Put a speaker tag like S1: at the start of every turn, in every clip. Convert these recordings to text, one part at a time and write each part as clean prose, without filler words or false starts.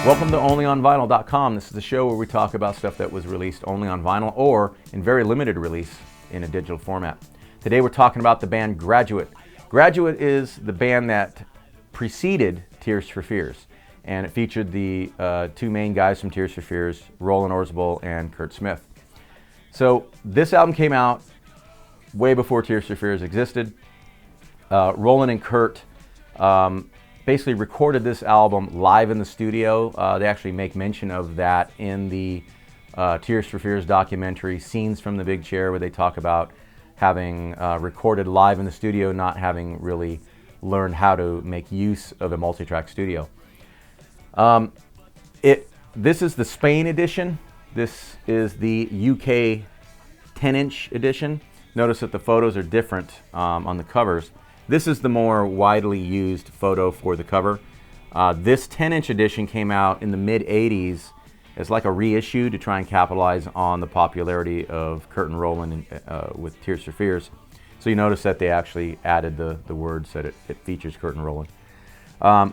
S1: Welcome to OnlyOnVinyl.com. This is the show where we talk about stuff that was released only on vinyl or in very limited release in a digital format. Today we're talking about the band Graduate. Graduate is the band that preceded Tears for Fears, and it featured the two main guys from Tears for Fears, Roland Orzabal and Curt Smith. So this album came out way before Tears for Fears existed. Roland and Curt basically recorded this album live in the studio. They actually make mention of that in the Tears for Fears documentary, Scenes from the Big Chair, where they talk about having recorded live in the studio, not having really learned how to make use of a multi-track studio. This is the Spain edition. This is the UK 10-inch edition. Notice that the photos are different on the covers. This is the more widely used photo for the cover. This 10-inch edition came out in the mid-'80s as like a reissue to try and capitalize on the popularity of Curt and Roland with Tears for Fears. So you notice that they actually added the words that it features Curt and Roland.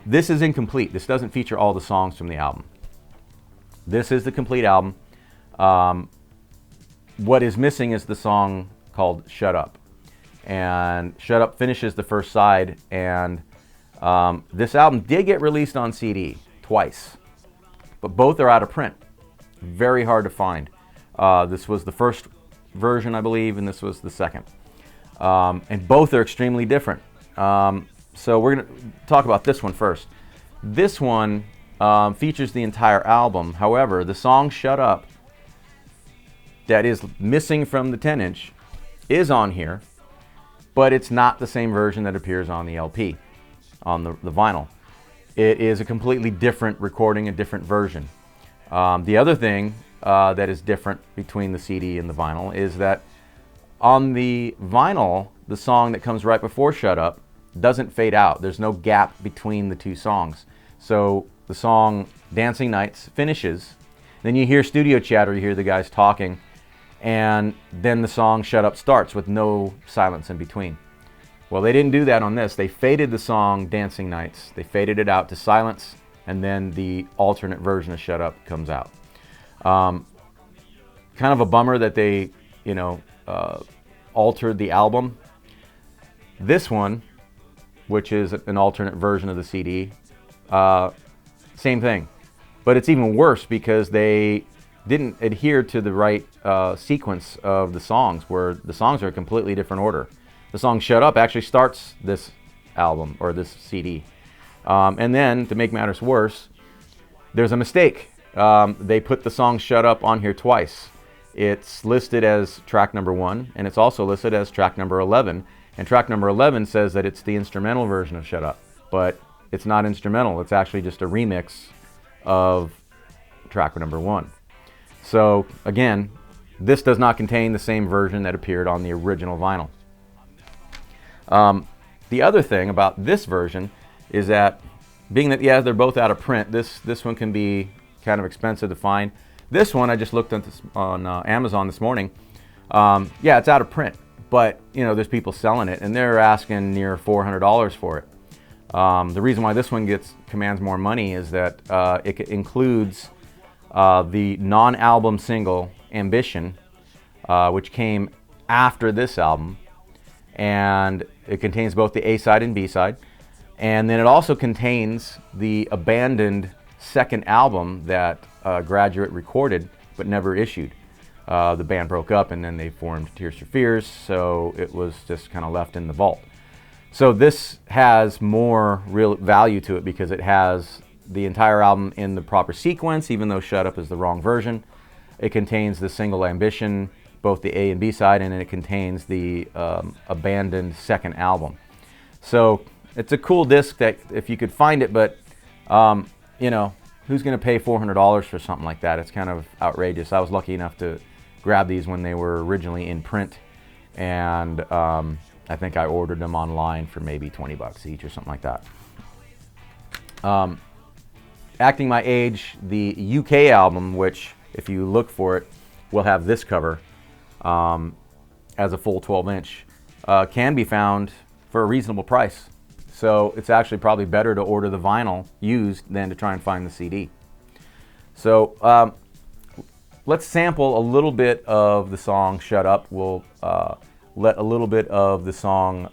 S1: This is incomplete. This doesn't feature all the songs from the album. This is the complete album. What is missing is the song called Shut Up. And Shut Up finishes the first side, and this album did get released on CD twice, but both are out of print. Very hard to find. This was the first version, I believe, and this was the second. And both are extremely different. So we're going to talk about this one first. This one features the entire album. However, the song Shut Up that is missing from the 10-inch is on here, but it's not the same version that appears on the LP, on the vinyl. It is a completely different recording, a different version. The other thing that is different between the CD and the vinyl is that on the vinyl, the song that comes right before Shut Up doesn't fade out. There's no gap between the two songs. So the song Dancing Nights finishes, then you hear studio chatter, you hear the guys talking, and then the song Shut Up starts with no silence in between. Well, they didn't do that on this. They faded the song Dancing Nights. They faded it out to silence, and then the alternate version of Shut Up comes out. Kind of a bummer that they, altered the album. This one, which is an alternate version of the CD, same thing. But it's even worse because they didn't adhere to the right sequence of the songs, where the songs are a completely different order. The song Shut Up actually starts this album, or this CD. And then, to make matters worse, there's a mistake. They put the song Shut Up on here twice. It's listed as track number 1, and it's also listed as track number 11. And track number 11 says that it's the instrumental version of Shut Up, but it's not instrumental. It's actually just a remix of track number 1. So again, this does not contain the same version that appeared on the original vinyl. The other thing about this version is that, being that, yeah, they're both out of print, this one can be kind of expensive to find. This one, I just looked at this on Amazon this morning. Yeah, it's out of print, but there's people selling it, and they're asking near $400 for it. The reason why this one commands more money is that it includes the non-album single Ambition, which came after this album, and it contains both the A-side and B-side, and then it also contains the abandoned second album that Graduate recorded but never issued. The band broke up, and then they formed Tears for Fears, so it was just kind of left in the vault. So this has more real value to it because it has the entire album in the proper sequence, even though Shut Up is the wrong version. It contains the single Ambition, both the A and B side, and it contains the abandoned second album. So it's a cool disc that if you could find it, but who's going to pay $400 for something like that? It's kind of outrageous. I was lucky enough to grab these when they were originally in print, and I think I ordered them online for maybe 20 bucks each or something like that. Acting My Age, the UK album, which if you look for it, will have this cover as a full 12-inch, can be found for a reasonable price. So it's actually probably better to order the vinyl used than to try and find the CD. So let's sample a little bit of the song Shut Up. We'll let a little bit of the song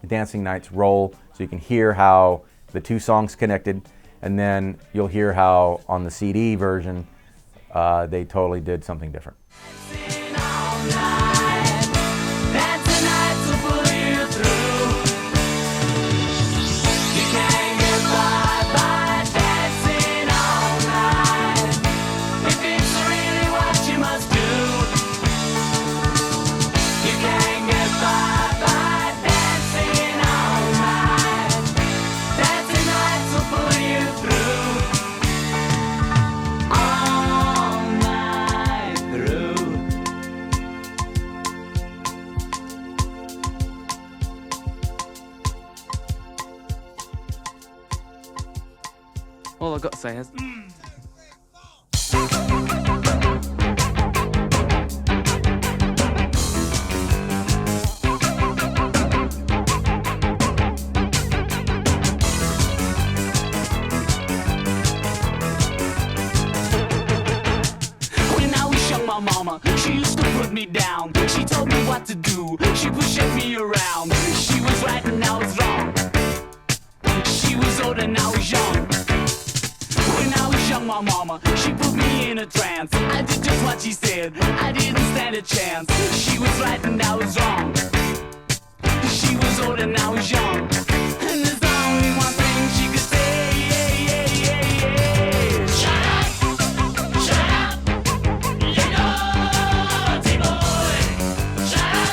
S1: Dancing Nights roll so you can hear how the two songs connected, and then you'll hear how on the CD version they totally did something different.
S2: All I've got to say is...
S3: When I was young, my mama, she used to put me down. She told me what to do, she pushed me around. She was right and I was wrong. She was old and I was young. When I was young, my mama, she put me in a trance. I did just what she said, I didn't stand a chance. She was right and I was wrong. She was old and I was young. And there's only one thing she could say, yeah, yeah, yeah, yeah. Shut up, shut up, you naughty boy. Shut up,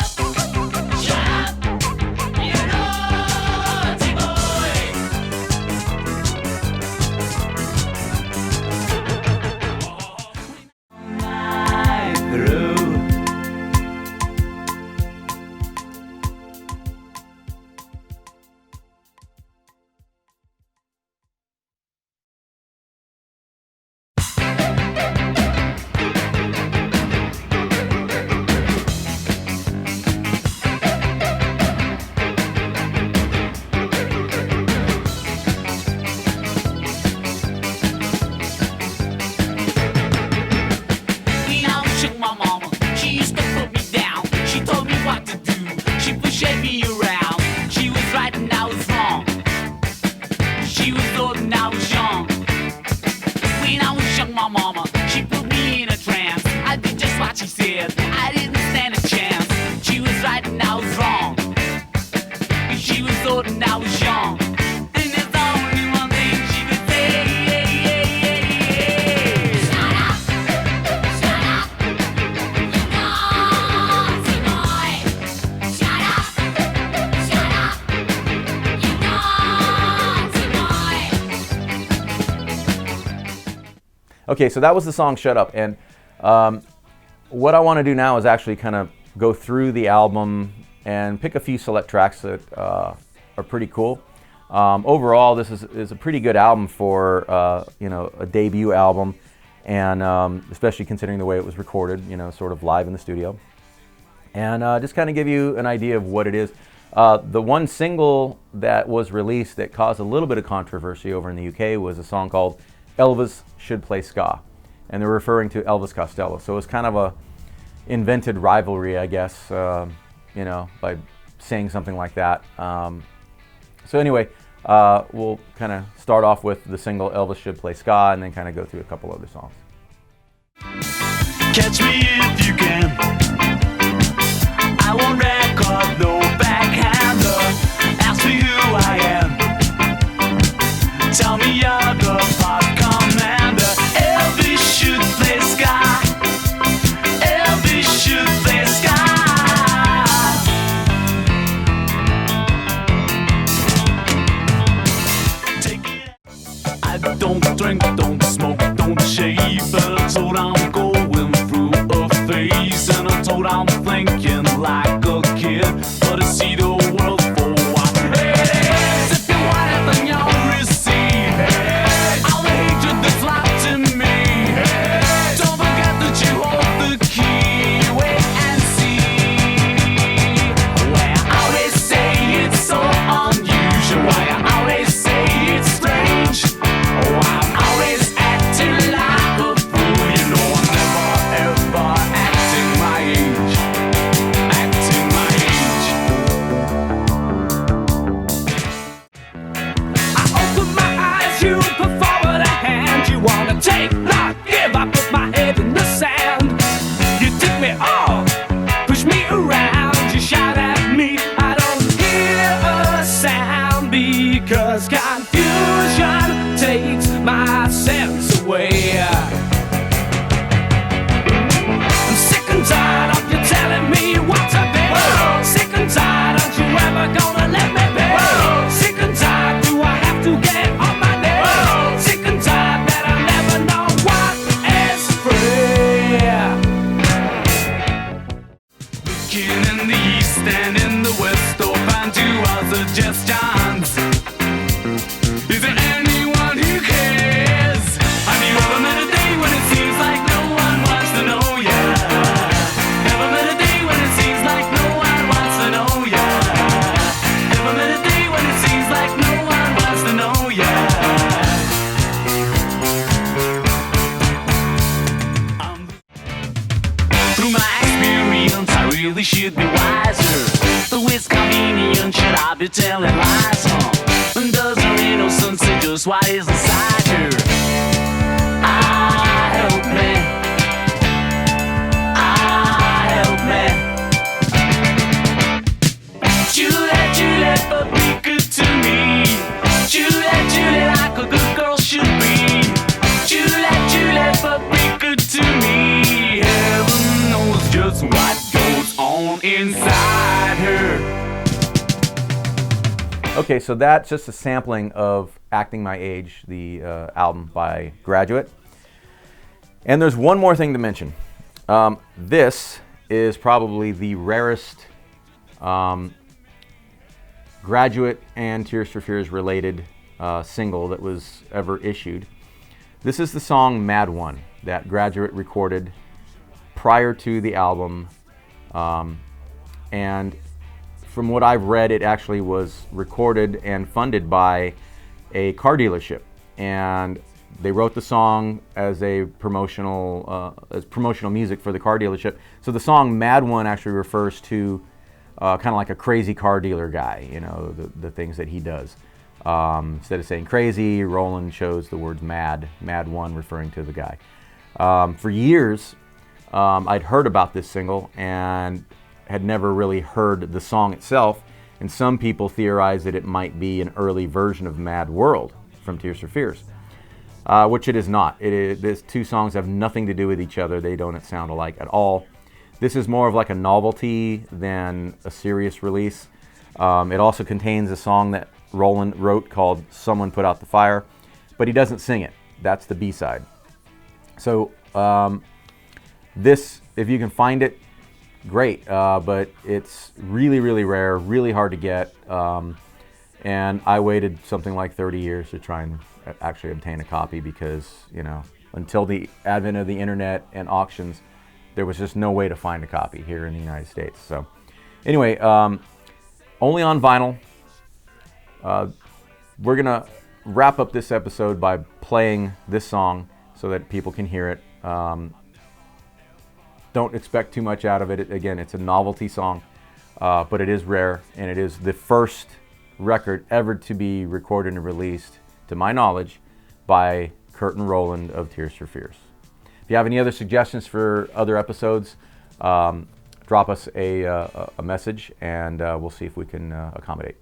S3: you naughty boy. When I was young, my mama, she used to put me down. She told me what to do, she pushed me around. She was right and I was wrong. She was old and I was young. When I was young, my mama, she put me in a trance. I did just what she said, I didn't stand a chance. She was right and I was wrong. She was old and I was young. And there's only one thing she could say, yeah, yeah, yeah, yeah. Shut up, shut up, you naughty boy. Shut up, you naughty boy.
S1: Okay, so that was the song Shut Up, and what I want to do now is actually kind of go through the album and pick a few select tracks that are pretty cool. Overall, this is a pretty good album for a debut album, and especially considering the way it was recorded, sort of live in the studio. And just kind of give you an idea of what it is. The one single that was released that caused a little bit of controversy over in the UK was a song called Elvis Should Play Ska, and they're referring to Elvis Costello. So it's kind of a invented rivalry, I guess, by saying something like that. So anyway, we'll kind of start off with the single Elvis Should Play Ska, and then kind of go through a couple other songs.
S3: Catch me if you can. I won't record no backhander. Ask me who I am. Tell me you're the part commander. Elvis should play ska. Elvis should play ska. Take it. I don't drink, don't smoke, don't shave, but I'm told I'm going through a phase, and I'm told I'm thinking like a kid, but I see the world for what it is. If you want it, then you'll receive all the hatred that's locked in me. Don't forget that you hold the key. Wait and see. Why I always say it's so unusual. Why I always say it's strange. Why I'm always acting like a because confusion takes my sense away. I'm sick and tired of you telling me what to be. Whoa. Sick and tired, aren't you ever gonna let me be? Whoa. Sick and tired, do I have to get on my knees? Whoa. Sick and tired that I never know what is free. Looking in the east and in the west, or find two our suggestions. Is there anyone who cares? Have you ever met a day when it seems like no one wants to know ya? Ever met a day when it seems like no one wants to know ya? Ever met a day when it seems like no one wants to know ya? Through my experience, I really should be wiser. Though it's convenient, should I be telling lies? And does her innocence say just what is inside her? Ah, help me. Ah, help me. Juliet, Juliet, but be good to me. Juliet, Juliet, like a good girl should be. Juliet, Juliet, but be good to me. Heaven knows just what goes on inside her.
S1: Okay, so that's just a sampling of Acting My Age, the album by Graduate. And there's one more thing to mention. This is probably the rarest Graduate and Tears for Fears related single that was ever issued. This is the song Mad One that Graduate recorded prior to the album. And from what I've read, it actually was recorded and funded by a car dealership, and they wrote the song as a promotional music for the car dealership. So the song Mad One actually refers to kind of like a crazy car dealer guy, you know, the things that he does. Instead of saying crazy, Roland chose the words mad one, referring to the guy. For years, I'd heard about this single and had never really heard the song itself, and some people theorize that it might be an early version of Mad World from Tears for Fears, which it is not. These two songs have nothing to do with each other. They don't sound alike at all. This is more of like a novelty than a serious release. It also contains a song that Roland wrote called Someone Put Out the Fire, but he doesn't sing it. That's the B-side. So this, if you can find it, great, but it's really, really rare, really hard to get, and I waited something like 30 years to try and actually obtain a copy because, you know, until the advent of the internet and auctions, there was just no way to find a copy here in the United States. So anyway, only on vinyl. We're gonna wrap up this episode by playing this song so that people can hear it. Don't expect too much out of it. Again, it's a novelty song, but it is rare, and it is the first record ever to be recorded and released, to my knowledge, by Curt and Roland of Tears for Fears. If you have any other suggestions for other episodes, drop us a message, and we'll see if we can accommodate.